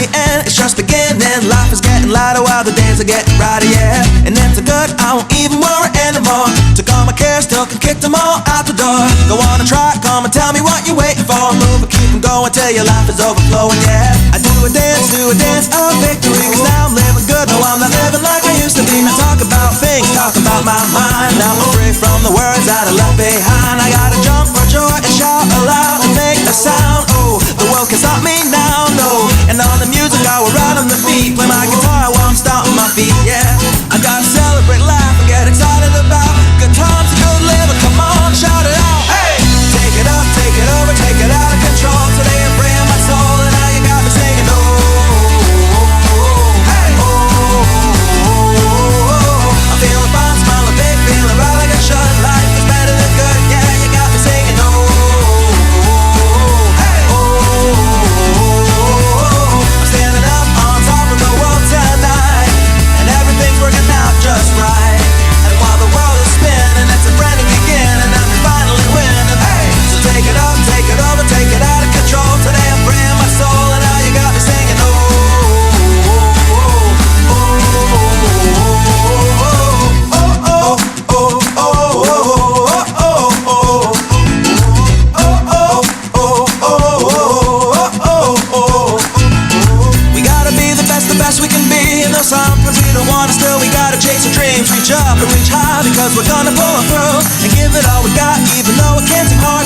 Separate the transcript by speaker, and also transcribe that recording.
Speaker 1: the end, it's just beginning. Life is getting lighter while the days are getting brighter, yeah. And if they're good, I won't even worry anymore. Took all my cares, took and kicked them all out the door. Go on and try it, come and tell me what you're waiting for. Move and keep them going till your life is overflowing, yeah. I do a dance of victory, cause now I'm living good. No, I'm not living like I used to be. Now talk about things, talk about my mind. Now I'm free from the words that I left behind. I gotta jump for joy and shout aloud and make a sound. Oh, the world can stop me now, no. And on the music I will ride on the beat. Play my guitar while I'm stomping my feet, yeah. I gotta celebrate life and get excited about good times and good living. Come on, shout it out, hey! Take it up, take it over, take it out of control. Today I'm freeing my soul and now you got me singing, oh, hey, I'm feeling fine, smiling big, feeling right like I should. Life is better than good, yeah, you got me singing, oh, hey, I'm standing up on top of the world tonight, and everything's working out just right. And while the world is spinning, it's a brand new beginning, and I'm finally winning, hey. So take it up, take it over, take it out of control. Today I'm freeing my soul, and now you got me singing, oh, we gotta be the best we can be. And though sometimes we don't want to, still we gotta chase our dreams. Reach up and reach high, because we're gonna pull it through and give it all we got, even though it can seem hard.